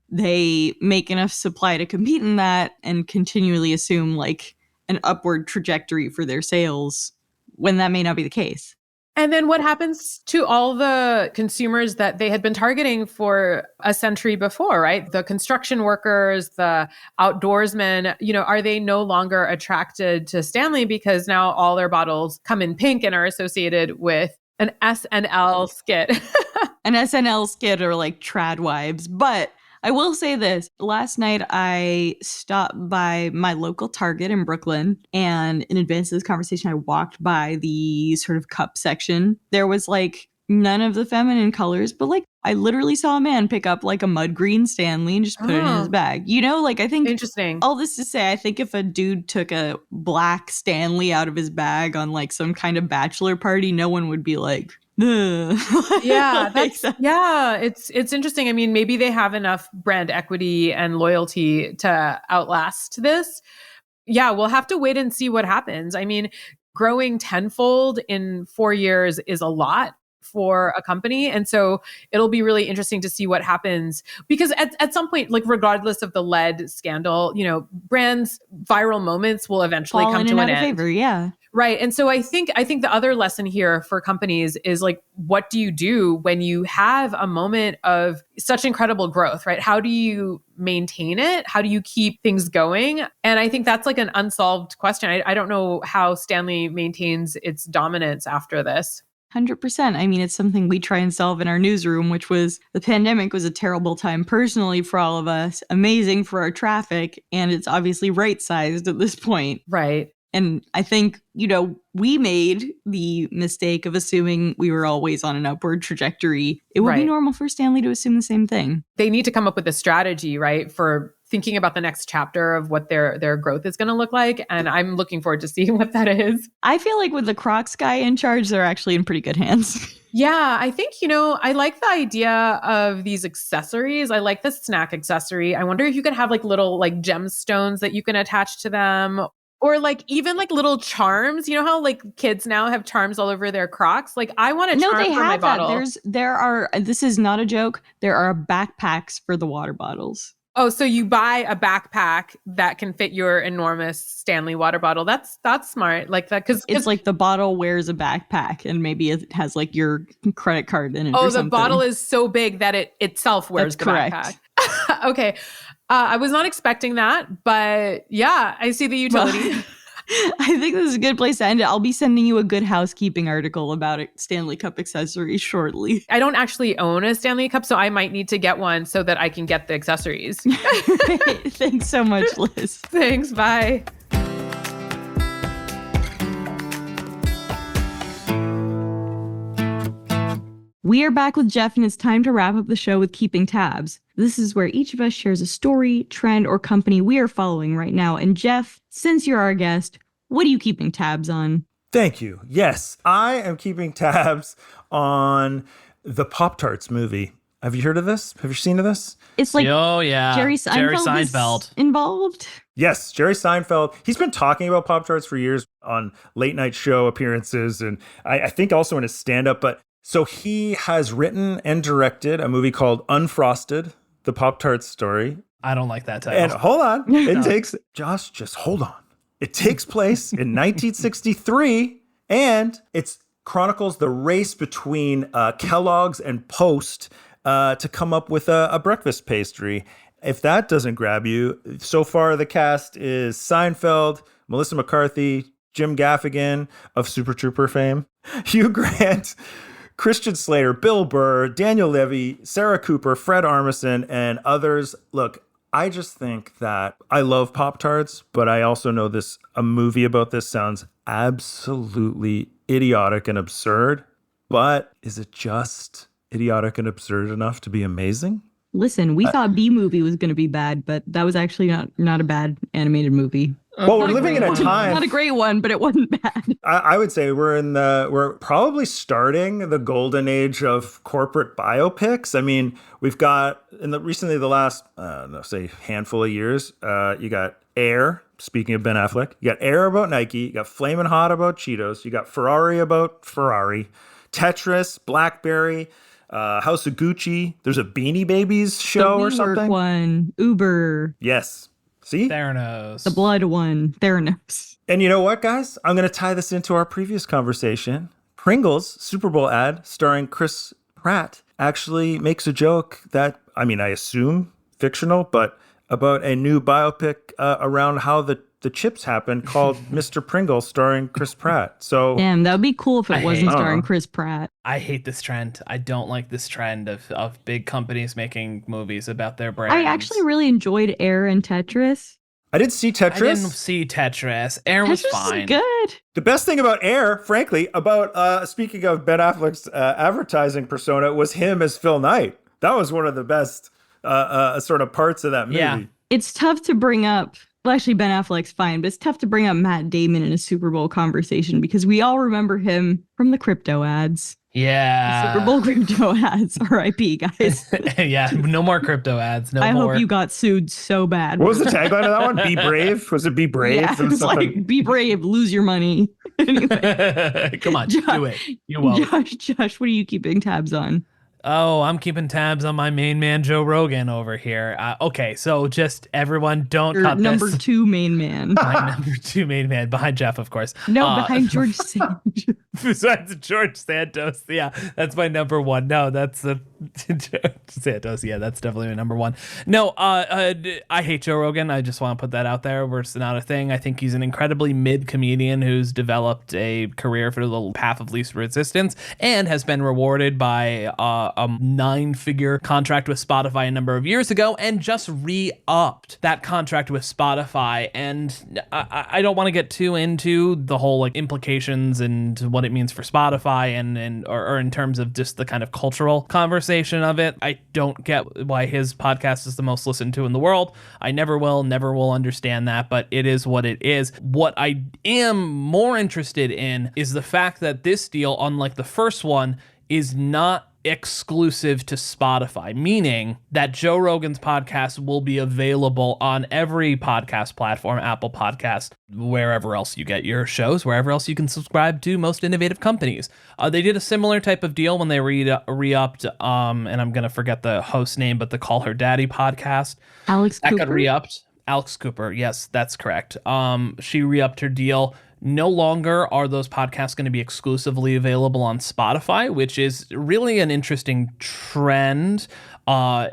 They make enough supply to compete in that and continually assume like an upward trajectory for their sales when that may not be the case. And then what happens to all the consumers that they had been targeting for a century before, right? The construction workers, the outdoorsmen, are they no longer attracted to Stanley because now all their bottles come in pink and are associated with an SNL skit? An SNL skit or like trad wives. But I will say this. Last night, I stopped by my local Target in Brooklyn, and in advance of this conversation, I walked by the sort of cup section. There was like none of the feminine colors, but like I literally saw a man pick up like a mud green Stanley and just put it in his bag. I think interesting. All this to say, I think if a dude took a black Stanley out of his bag on like some kind of bachelor party, no one would be like, yeah, it's interesting. I mean, maybe they have enough brand equity and loyalty to outlast this. Yeah, we'll have to wait and see what happens. I mean, growing tenfold in 4 years is a lot for a company. And so it'll be really interesting to see what happens, because at some point, like regardless of the lead scandal, brands' viral moments will eventually come to an end. Favor, yeah. Right. And so I think the other lesson here for companies is like, what do you do when you have a moment of such incredible growth, right? How do you maintain it? How do you keep things going? And I think that's like an unsolved question. I don't know how Stanley maintains its dominance after this. 100%. I mean, it's something we try and solve in our newsroom, which was the pandemic was a terrible time personally for all of us, amazing for our traffic, and it's obviously right-sized at this point. Right. And I think, we made the mistake of assuming we were always on an upward trajectory. It would be normal for Stanley to assume the same thing. They need to come up with a strategy, right, for thinking about the next chapter of what their growth is going to look like. And I'm looking forward to seeing what that is. I feel like with the Crocs guy in charge, they're actually in pretty good hands. Yeah, I think, I like the idea of these accessories. I like the snack accessory. I wonder if you could have like little like gemstones that you can attach to them. Or like even like little charms. You know how like kids now have charms all over their Crocs? Like I want a No, charm they for my have that. bottle. There are, this is not a joke. There are backpacks for the water bottles. Oh, so you buy a backpack that can fit your enormous Stanley water bottle. That's smart. Like that because It's like the bottle wears a backpack and maybe it has like your credit card in it. oh, or the something. bottle is so big that it itself wears That's the correct. backpack. Okay. I was not expecting that, but yeah, I see the utility. Well, I think this is a good place to end it. I'll be sending you a good housekeeping article about Stanley Cup accessories shortly. I don't actually own a Stanley Cup, so I might need to get one so that I can get the accessories. Thanks so much, Liz. Thanks. Bye. We are back with Jeff, and it's time to wrap up the show with Keeping Tabs. This is where each of us shares a story, trend, or company we are following right now. And Jeff, since you're our guest, what are you keeping tabs on? Thank you. Yes, I am keeping tabs on the Pop-Tarts movie. Have you heard of this? Have you seen of this? It's like oh yeah, Jerry Seinfeld is involved. Yes, Jerry Seinfeld. He's been talking about Pop-Tarts for years on late night show appearances, and I think also in his stand-up. But so he has written and directed a movie called Unfrosted, the Pop-Tarts story. I don't like that title. And hold on, Josh, just hold on. It takes place in 1963, and it chronicles the race between Kellogg's and Post to come up with a breakfast pastry. If that doesn't grab you, so far the cast is Seinfeld, Melissa McCarthy, Jim Gaffigan of Super Trooper fame, Hugh Grant, Christian Slater, Bill Burr, Daniel Levy, Sarah Cooper, Fred Armisen, and others. Look, I just think that I love Pop-Tarts, but I also know a movie about this sounds absolutely idiotic and absurd. But is it just idiotic and absurd enough to be amazing? Listen, we thought B-Movie was going to be bad, but that was actually not a bad animated movie. Well, we're living in a time. Not a great one, but it wasn't bad. I would say we're probably starting the golden age of corporate biopics. I mean, we've got recently the last say handful of years. You got Air. Speaking of Ben Affleck, you got Air about Nike. You got Flamin' Hot about Cheetos. You got Ferrari about Ferrari. Tetris, BlackBerry, House of Gucci. There's a Beanie Babies show or something. One, Uber. Yes. See? Theranos. The blood one, Theranos. And you know what, guys? I'm going to tie this into our previous conversation. Pringles Super Bowl ad starring Chris Pratt actually makes a joke that, I mean, I assume fictional, but about a new biopic around how the chips happened called Mr. Pringle starring Chris Pratt. So damn, that would be cool if it wasn't starring Chris Pratt. I hate this trend. I don't like this trend of big companies making movies about their brands. I actually really enjoyed Air and Tetris. I did see Tetris. I didn't see Tetris. Air was fine. Is good. The best thing about Air, frankly, about speaking of Ben Affleck's advertising persona, was him as Phil Knight. That was one of the best sort of parts of that movie. Yeah. It's tough to bring up. Well, actually, Ben Affleck's fine, but it's tough to bring up Matt Damon in a Super Bowl conversation because we all remember him from the crypto ads. Yeah. The Super Bowl crypto ads. R.I.P. guys. Yeah. No more crypto ads. I hope you got sued so bad. What was the tagline of that one? Be brave? Was it be brave? Yeah, it was like, be brave, lose your money. Anyway. Come on, do it. You will. Josh, what are you keeping tabs on? Oh, I'm keeping tabs on my main man, Joe Rogan, over here. Okay, so just everyone don't Your cut number this. 2 main man. My number 2 main man, behind Jeff, of course. No, behind George Santos. Besides George Santos. Yeah, that's my number 1. No, that's the George Santos. Yeah, that's definitely my number 1. No, I hate Joe Rogan. I just want to put that out there where it's not a thing. I think he's an incredibly mid comedian who's developed a career for the path of least resistance and has been rewarded by a 9-figure contract with Spotify a number of years ago and just re-upped that contract with Spotify. And I don't want to get too into the whole like implications and what it means for Spotify and or in terms of just the kind of cultural conversation of it. I don't get why his podcast is the most listened to in the world. I never will understand that, but it is what it is. What I am more interested in is the fact that this deal, unlike the first one, is not exclusive to Spotify, meaning that Joe Rogan's podcast will be available on every podcast platform, Apple Podcast, wherever else you get your shows, wherever else you can subscribe to most innovative companies. They did a similar type of deal when they re-upped, and I'm going to forget the host name, but the Call Her Daddy podcast. Alex That Cooper? got re-upped. Alex Cooper, yes, that's correct. She re-upped her deal. No longer are those podcasts going to be exclusively available on Spotify, which is really an interesting trend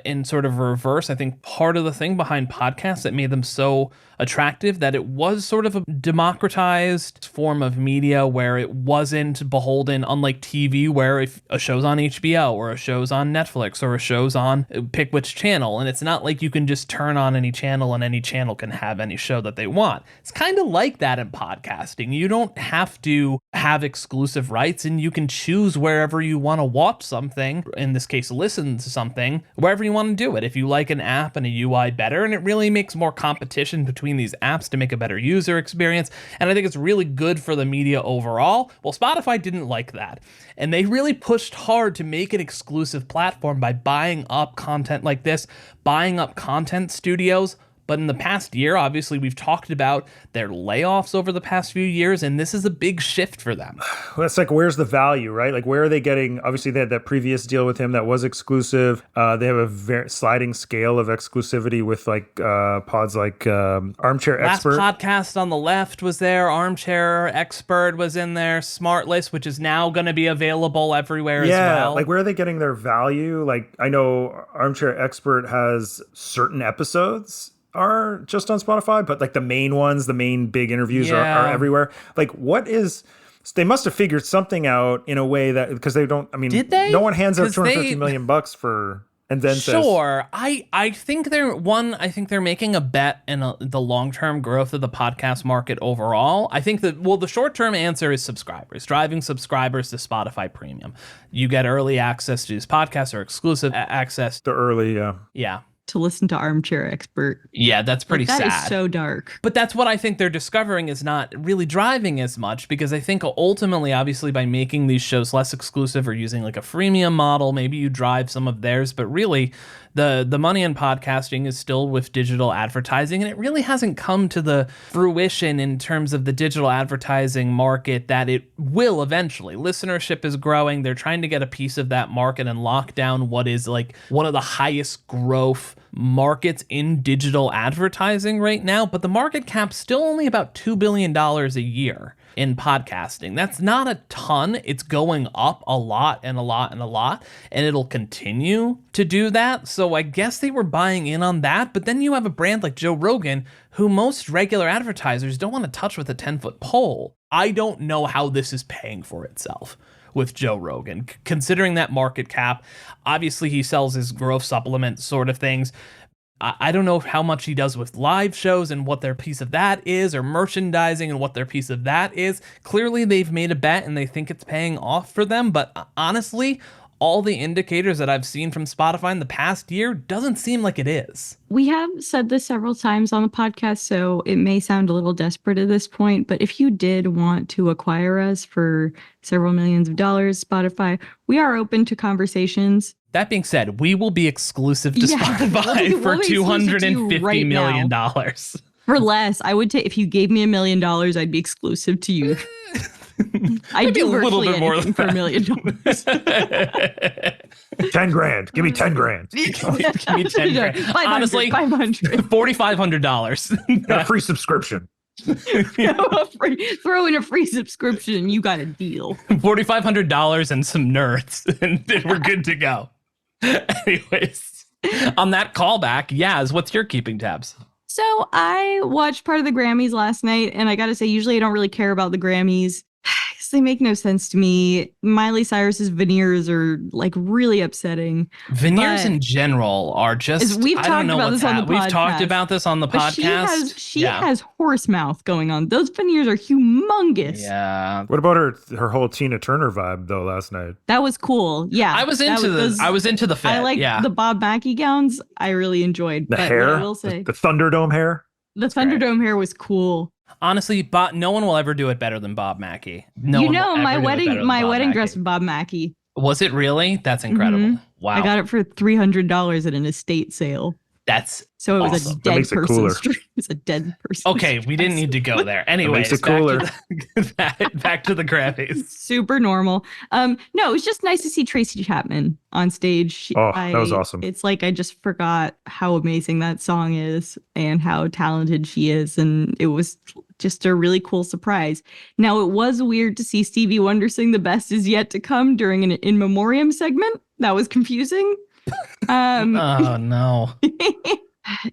in sort of reverse. I think part of the thing behind podcasts that made them so attractive that it was sort of a democratized form of media where it wasn't beholden, unlike TV, where if a show's on HBO or a show's on Netflix or a show's on pick which channel, and it's not like you can just turn on any channel and any channel can have any show that they want. It's kind of like that in podcasting. You don't have to have exclusive rights, and you can choose wherever you want to watch something, in this case listen to something, wherever you want to do it. If you like an app and a UI better, and it really makes more competition between these apps to make a better user experience, and I think it's really good for the media overall. Well, Spotify didn't like that, and they really pushed hard to make an exclusive platform by buying up content like this, buying up content studios. But in the past year, obviously, we've talked about their layoffs over the past few years, and this is a big shift for them. Well, it's like, where's the value, right? Like, where are they getting? Obviously, they had that previous deal with him that was exclusive. They have a very sliding scale of exclusivity with like pods like Armchair Expert. Last podcast on the left was there. Armchair Expert was in there. Smart List, which is now going to be available everywhere as well. Like, where are they getting their value? Like, I know Armchair Expert has certain episodes are just on Spotify, but like the main ones, the main big interviews are everywhere. Like, what is... They must have figured something out in a way that, because they don't, I mean, did they? No one hands out $250 million for, and then says... Sure. I think they're making a bet in the long-term growth of the podcast market overall. I think that, well, the short-term answer is subscribers, driving subscribers to Spotify Premium. You get early access to these podcasts or exclusive access. The early, Yeah. To listen to Armchair Expert. Yeah, that's pretty sad. That is so dark. But that's what I think they're discovering is not really driving as much, because I think ultimately, obviously, by making these shows less exclusive or using like a freemium model, maybe you drive some of theirs, but really the money in podcasting is still with digital advertising, and it really hasn't come to the fruition in terms of the digital advertising market that it will eventually. Listenership is growing. They're trying to get a piece of that market and lock down what is like one of the highest growth markets in digital advertising right now, but the market cap's still only about $2 billion a year in podcasting. That's not a ton. It's going up a lot and a lot and a lot, and it'll continue to do that. So I guess they were buying in on that. But then you have a brand like Joe Rogan, who most regular advertisers don't want to touch with a 10-foot pole. I don't know how this is paying for itself with Joe Rogan, considering that market cap. Obviously, he sells his growth supplement sort of things. I don't know how much he does with live shows and what their piece of that is, or merchandising and what their piece of that is. Clearly, they've made a bet and they think it's paying off for them. But honestly, all the indicators that I've seen from Spotify in the past year doesn't seem like it is. We have said this several times on the podcast, so it may sound a little desperate at this point, but if you did want to acquire us for several millions of dollars, Spotify, we are open to conversations. That being said, we will be exclusive to Spotify for $250 million. For less, I would take, if you gave me $1 million, I'd be exclusive to you. I'd do a little virtually bit more anything for $1 million. 10 grand. Give me 10 grand. Give me 10 grand. 500, Honestly, $500. $4,500. Got a free subscription. Throw in a free subscription. You got a deal. $4,500 and some nerds, and then we're good to go. Anyways, on that callback, Yaz, what's your keeping tabs? So I watched part of the Grammys last night, and I gotta say, usually I don't really care about the Grammys because they make no sense to me. Miley Cyrus's veneers are like really upsetting. Veneers in general are just, we've I talked don't know about what's this on the happening. We've talked podcast. about this on the But podcast. she has horse mouth going on. Those veneers are humongous. Yeah. What about her whole Tina Turner vibe though last night? That was cool. Yeah. I was into the fit. I like yeah. the Bob Mackie gowns. I really enjoyed. The but hair? I will say, The Thunderdome hair? the Thunderdome hair was cool. Honestly, no one will ever do it better than Bob Mackie. My wedding dress with Bob Mackie. Was it really? That's incredible. Mhm. Wow. I got it for $300 at an estate sale. That's So it was awesome. a That dead makes it person. cooler. It was a dead person. okay. We didn't need to go there. Anyways, makes it cooler. back to the Grammys. Super normal. No, it was just nice to see Tracy Chapman on stage. That was awesome. It's like I just forgot how amazing that song is and how talented she is, and it was just a really cool surprise. Now, it was weird to see Stevie Wonder sing "The Best Is Yet to Come" during an in memoriam segment. That was confusing. Oh no.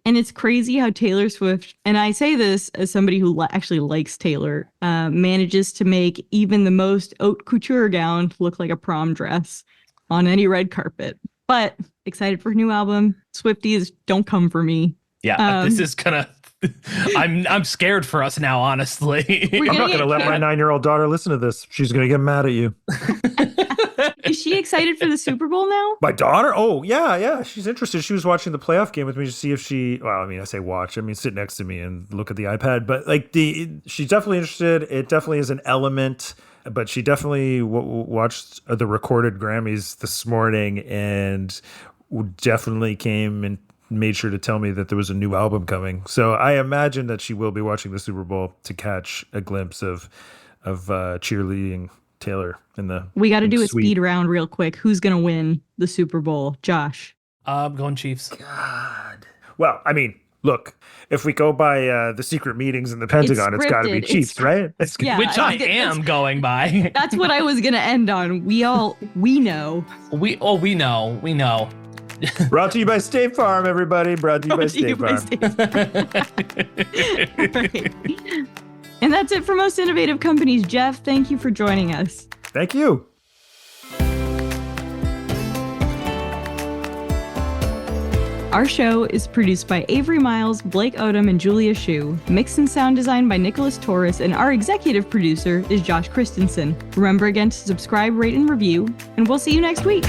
And it's crazy how Taylor Swift, and I say this as somebody who actually likes Taylor, manages to make even the most haute couture gown look like a prom dress on any red carpet. But excited for her new album. Swifties, don't come for me. Yeah, this is gonna. I'm scared for us now, honestly. We're I'm not going to let my 9-year-old daughter listen to this. She's going to get mad at you. Is she excited for the Super Bowl now? My daughter? Oh, yeah. She's interested. She was watching the playoff game with me to see if she, well, I mean, I say watch. I mean, sit next to me and look at the iPad. But like she's definitely interested. It definitely is an element. But she definitely watched the recorded Grammys this morning and definitely came and made sure to tell me that there was a new album coming. So I imagine that she will be watching the Super Bowl to catch a glimpse of cheerleading Taylor in the. We got to do a suite. speed round real quick. Who's going to win the Super Bowl? Josh. I'm going Chiefs. God. Well, I mean, look, if we go by the secret meetings in the Pentagon, it's got to be scripted. Chiefs, right? Yeah, Which I am going by. That's what I was going to end on. We know. We know. Brought to you by State Farm, everybody. Brought to you by State Farm. Right. And that's it for Most Innovative Companies. Jeff, thank you for joining us. Thank you. Our show is produced by Avery Miles, Blake Odom, and Julia Shu. Mix and sound design by Nicholas Torres, and our executive producer is Josh Christensen. Remember again to subscribe, rate, and review, and we'll see you next week.